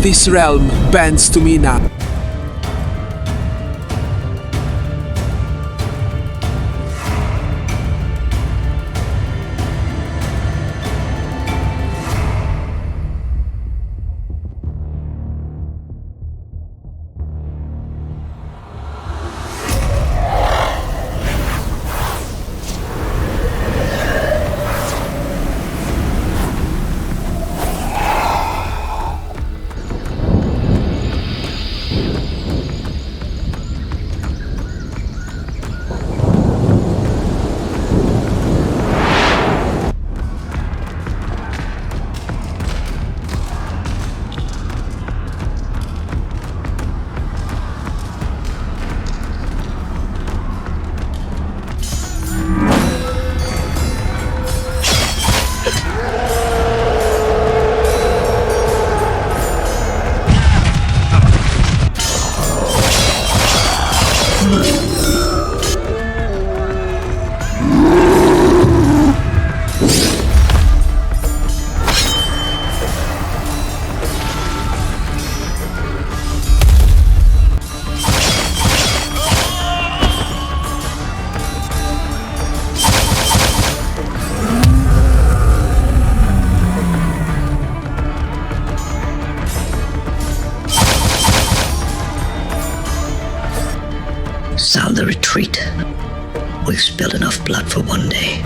This realm bends to me now. Sound the retreat. We've spilled enough blood for one day.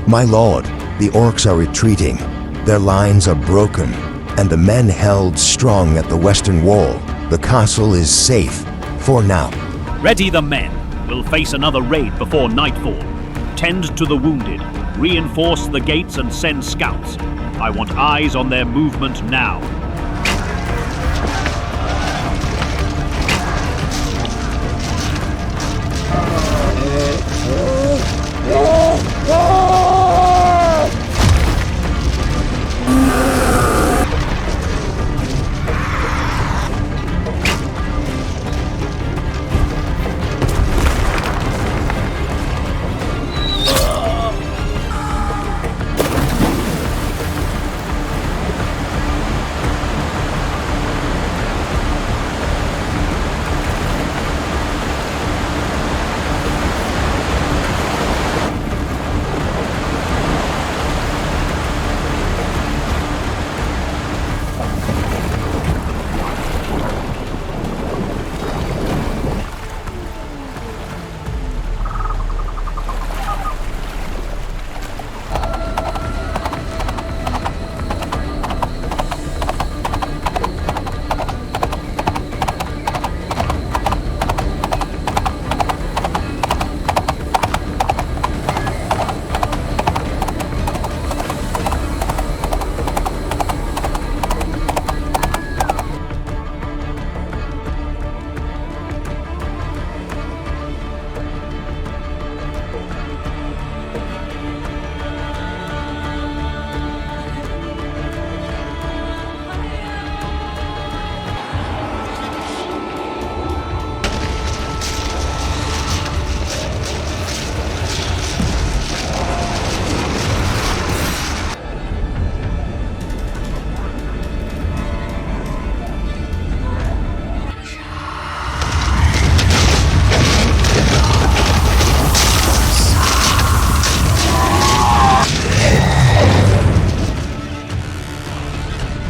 My lord, the orcs are retreating. Their lines are broken, and the men held strong at the western wall. The castle is safe, for now. Ready the men. We'll face another raid before nightfall. Tend to the wounded, reinforce the gates and send scouts. I want eyes on their movement now.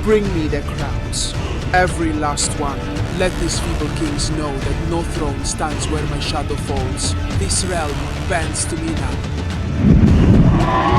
Bring me their crowns, every last one. Let these feeble kings know that no throne stands where my shadow falls. This realm bends to me now.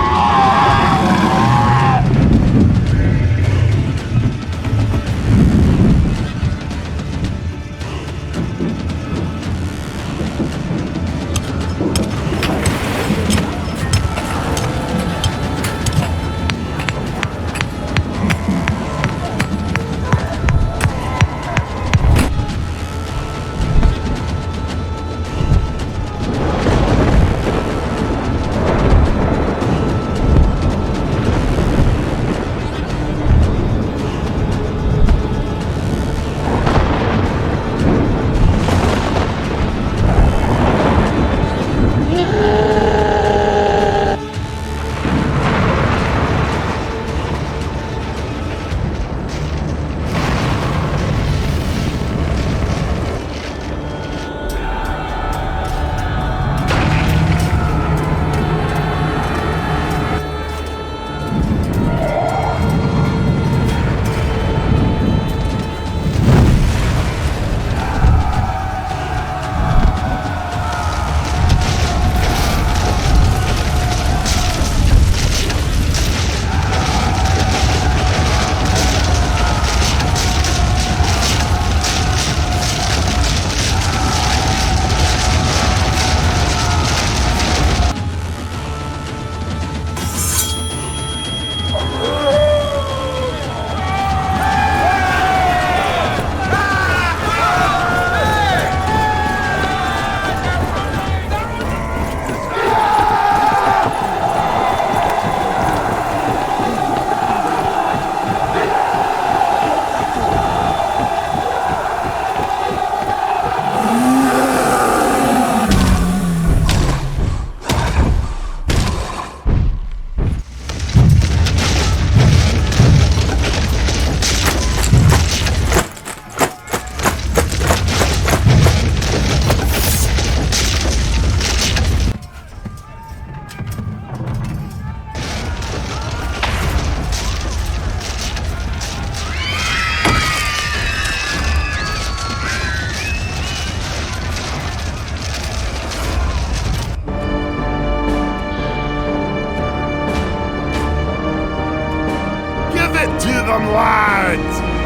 onward!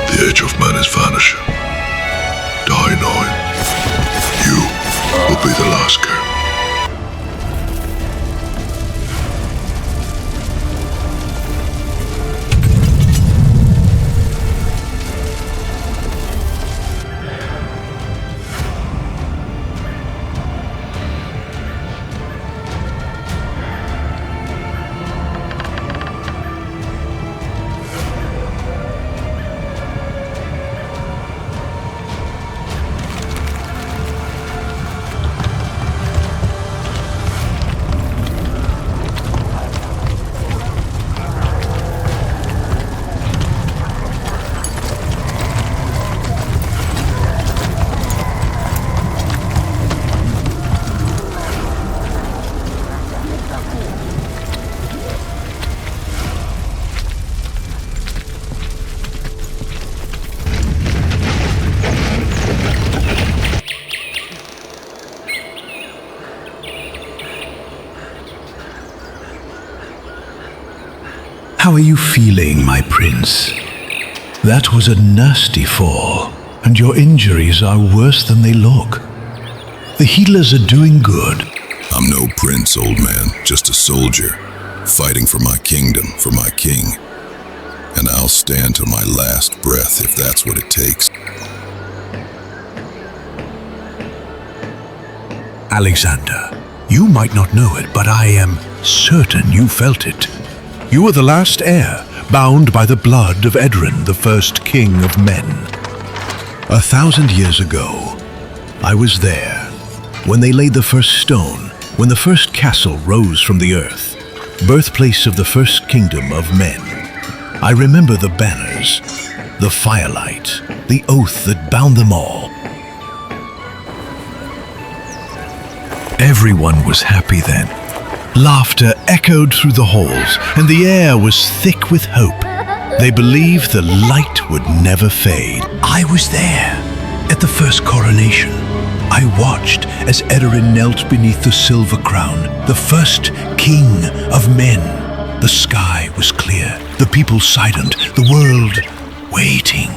The age of man is vanishing. Die knowing you will be the last king. How are you feeling, my prince? That was a nasty fall, and your injuries are worse than they look. The healers are doing good. I'm no prince, old man, just a soldier, fighting for my kingdom, for my king. And I'll stand to my last breath if that's what it takes. Alexander, you might not know it, but I am certain you felt it. You are the last heir, bound by the blood of Edrin, the first king of men. 1,000 years ago, I was there, when they laid the first stone, when the first castle rose from the earth, birthplace of the first kingdom of men. I remember the banners, the firelight, the oath that bound them all. Everyone was happy then. Laughter echoed through the halls, and the air was thick with hope. They believed the light would never fade. I was there, at the first coronation. I watched as Edarin knelt beneath the silver crown, the first king of men. The sky was clear, the people silent, the world waiting.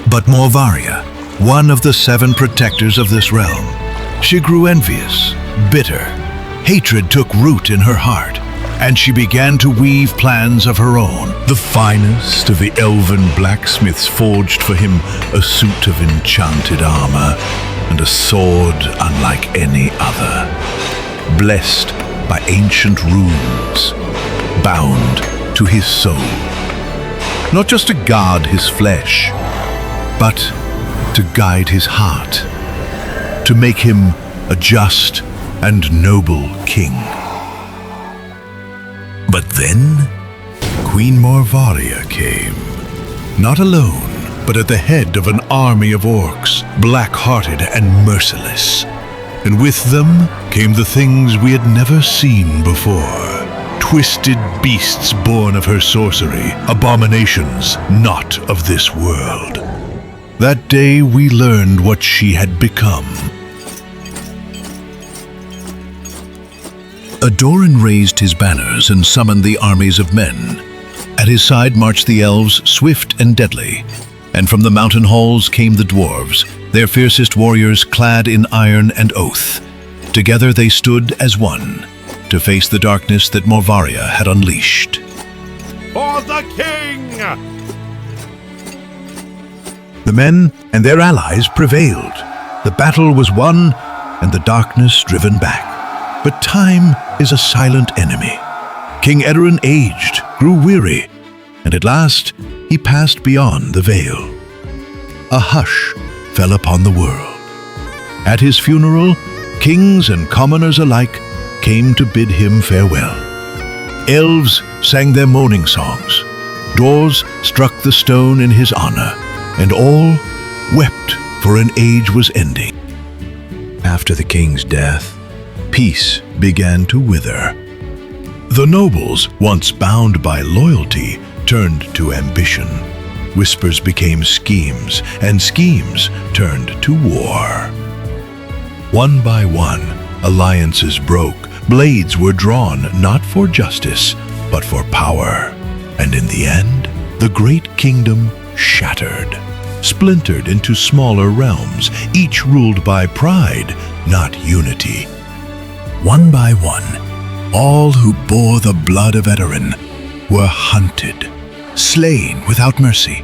But Morvaria, one of the 7 protectors of this realm, she grew envious, bitter. Hatred took root in her heart, and she began to weave plans of her own. The finest of the elven blacksmiths forged for him a suit of enchanted armor and a sword unlike any other, blessed by ancient runes, bound to his soul. Not just to guard his flesh, but to guide his heart, to make him a just and noble king. But then, Queen Morvaria came, not alone, but at the head of an army of orcs, black-hearted and merciless. And with them came the things we had never seen before. Twisted beasts born of her sorcery, abominations not of this world. That day we learned what she had become. Adoran raised his banners and summoned the armies of men. At his side marched the elves, swift and deadly. And from the mountain halls came the dwarves, their fiercest warriors clad in iron and oath. Together they stood as one, to face the darkness that Morvaria had unleashed. For the king! The men and their allies prevailed. The battle was won, and the darkness driven back. But time is a silent enemy. King Edarin aged, grew weary, and at last he passed beyond the veil. A hush fell upon the world. At his funeral, kings and commoners alike came to bid him farewell. Elves sang their mourning songs. Dwarves struck the stone in his honor, and all wept, for an age was ending. After the king's death, peace began to wither. The nobles, once bound by loyalty, turned to ambition. Whispers became schemes, and schemes turned to war. One by one, alliances broke. Blades were drawn not for justice, but for power. And in the end, the great kingdom shattered, splintered into smaller realms, each ruled by pride, not unity. One by one, all who bore the blood of Edarin were hunted, slain without mercy.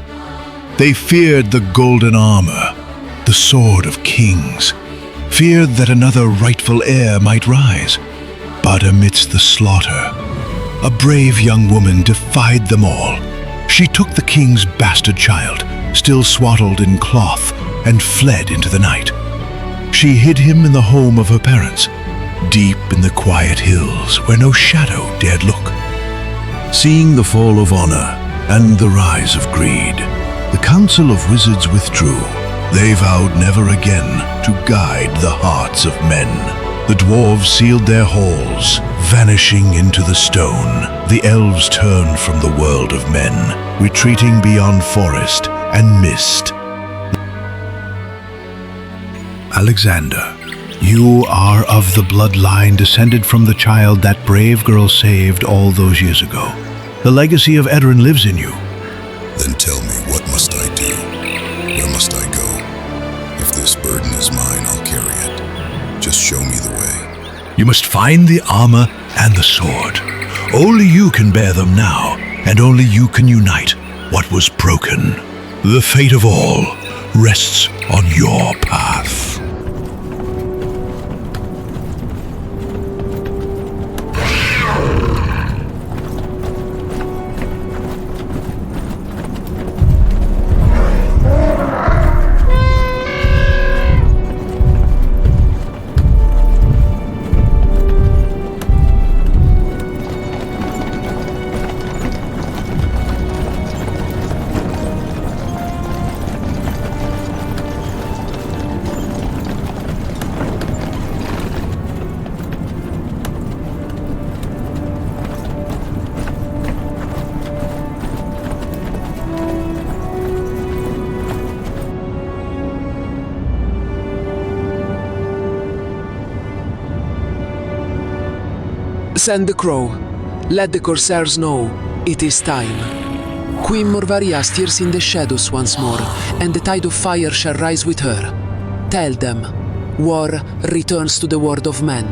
They feared the golden armor, the sword of kings, feared that another rightful heir might rise. But amidst the slaughter, a brave young woman defied them all. She took the king's bastard child, still swaddled in cloth, and fled into the night. She hid him in the home of her parents, deep in the quiet hills where no shadow dared look. Seeing the fall of honor and the rise of greed, the Council of Wizards withdrew. They vowed never again to guide the hearts of men. The dwarves sealed their halls, vanishing into the stone. The elves turned from the world of men, retreating beyond forest and mist. Alexander, you are of the bloodline descended from the child that brave girl saved all those years ago. The legacy of Edarin lives in you. Then tell me, what must I do? Where must I go? If this burden is mine, I'll carry it. Just show me the way. You must find the armor and the sword. Only you can bear them now, and only you can unite what was broken. The fate of all rests on your path. Send the crow. Let the corsairs know it is time. Queen Morvaria stirs in the shadows once more, and the tide of fire shall rise with her. Tell them, war returns to the world of men.